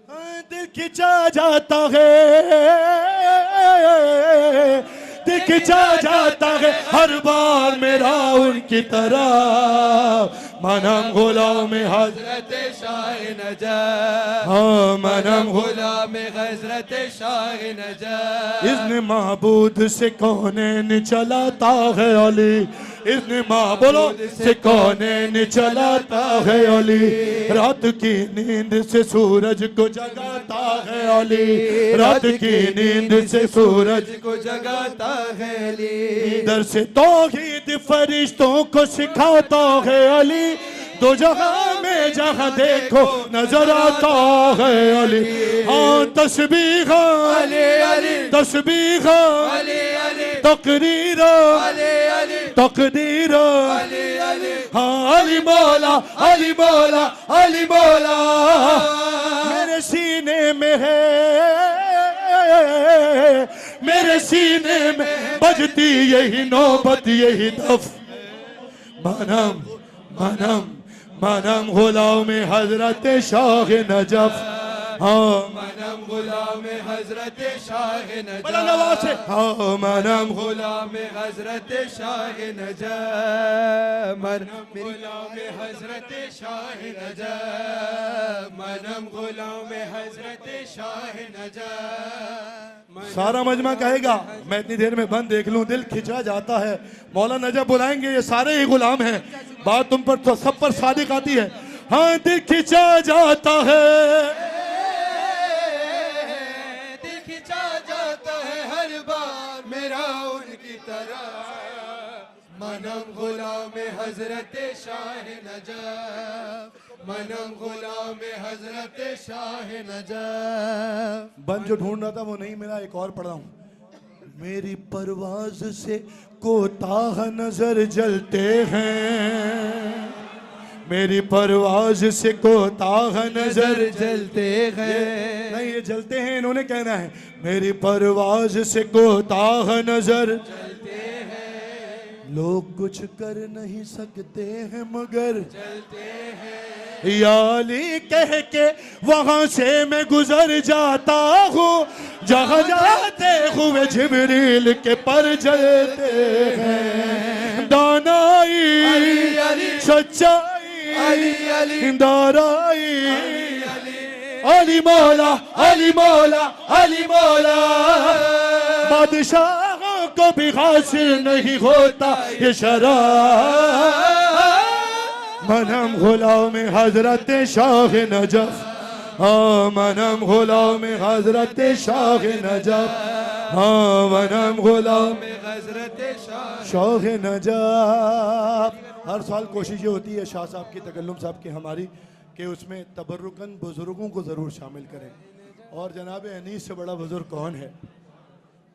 दिल खिंचा जाता है, दिल खिंचा जाता है हर बार मेरा उनकी तरह। मनम गुलाम हजरत शाह नजफ, हाँ मनम गुलाम हजरत शाह नजफ। इज़्न महबूद से कौनैन चलाता है अली, इज़्न बोलो से कौनैन चलाता है अली। रात की नींद से सूरज को जगाता है अली, रात की नींद से सूरज को जगाता है अली। इधर से तौहीद फरिश्तों को सिखाता है अली, दो जहां में जहां देखो नजर आता है अली। हाँ तस्बीह अली अली, तस्बीह अली अली, तकरीर अली अली, तकदीर अली अली। हाँ अली मौला, अली मौला, अली मौला मेरे सीने में है, मेरे सीने में बजती यही नौबत यही दफ। मनम मनम मनम गुलाम हजरत शाह नजफ। हाँ मनम गुलाम हजरत शाह नजफ, हाँ मनम गुलाम हजरत शाह नजफ, मनम गुलाम हजरत शाह नजफ, मनम गुलाम हजरत शाह नजफ। सारा मजमा कहेगा मैं इतनी देर में बंद देख लूं, दिल खिंचा जाता है। मौला नजफ बुलाएंगे, ये सारे ही गुलाम हैं। बात तुम पर तो सब पर सादिक आती है। हाँ दिल खिंचा जाता है, दिल खिंचा जाता है हर बार मेरा उनकी तरह। मनम गुलाम हजरत शाह नजफ, मनम गुलाम हजरत शाह नजफ। बंद जो ढूंढ रहा था वो नहीं मिला, एक और पढ़ा हूं। मेरी परवाज से कोताह नजर जलते हैं, मेरी परवाज से कोताह नजर जलते हैं। नहीं ये जलते हैं इन्होंने कहना है। मेरी परवाज से कोताह नजर जलते हैं, लोग कुछ कर नहीं सकते हैं मगर जलते हैं। या अली कह के वहां से मैं गुजर जाता हूँ, जहाँ जाते हुए जिब्रील के पर जलते हैं। दानाई सच्चाई अली अली, दाराई अली मौला, अली मौला, अली मौला। बादशाहों को भी हासिल नहीं होता ये शराब। मनम गुलाम हजरत शाह नजफ, हाँ मनम गुलाम हजरत शाह नजफ, हाँ मनम गुलाम हजरत शाह नजफ। हर साल कोशिश ये होती है शाह साहब की, तकल्लुम साहब की, हमारी कि उसमें तबर्रुकन बुजुर्गों को ज़रूर शामिल करें। और जनाब अनीस से बड़ा बुजुर्ग कौन है?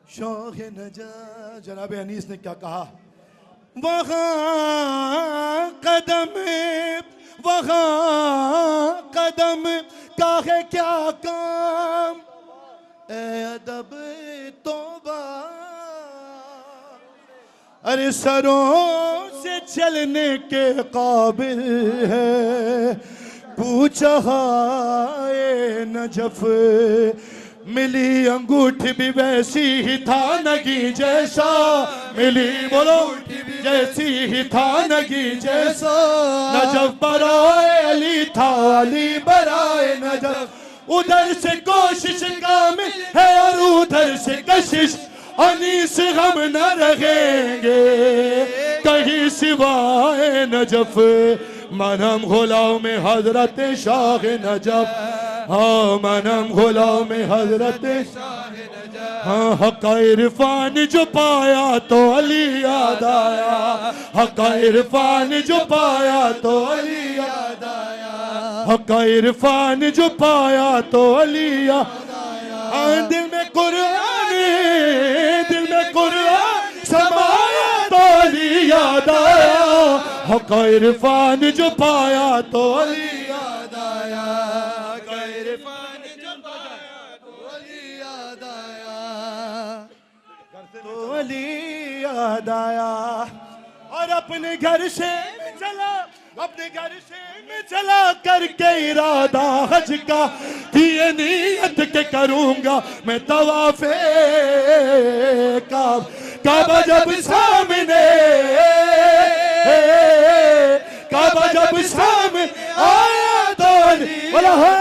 शाह नजफ। जनाब अनीस ने क्या कहा? वहाँ कदम, वहाँ कदम का है क्या काम, ए अदब तौबा। अरे सरों से चलने के काबिल है, पूछा है नजफ। मिली अंगूठी भी वैसी ही था नगी जैसा, मिली बोलो जैसी ही था नगी जैसा। नजफ बराए अली था, अली बराए नजफ। उधर से कोशिश कामिल है और उधर से कशिश, अनीस हम न रहेंगे कहीं सिवाए नजफ। मनम गुलाम हजरत शाह नजफ, हाँ मनम गुलाम हजरत शाह नजफ। हाँ हक़ इरफान जो पाया तो अली याद आया, हक़ इरफान जो पाया तो अली याद आया, हक़ इरफान जो पाया तो अली याद आया। दिल में कुरान, दिल में कुरान समाया तो अली याद आया, हक़ इरफान जो पाया तो अली याद आया, हक़ इरफान जो पाया तो अली याद आया, तो अली याद आया। और अपने घर से चला अपने घर से मैं चला करके इरादा हज का थी ये नियत के करूंगा मैं तवाफे काबा जब सामने काबा जब सामने आया तो बोला है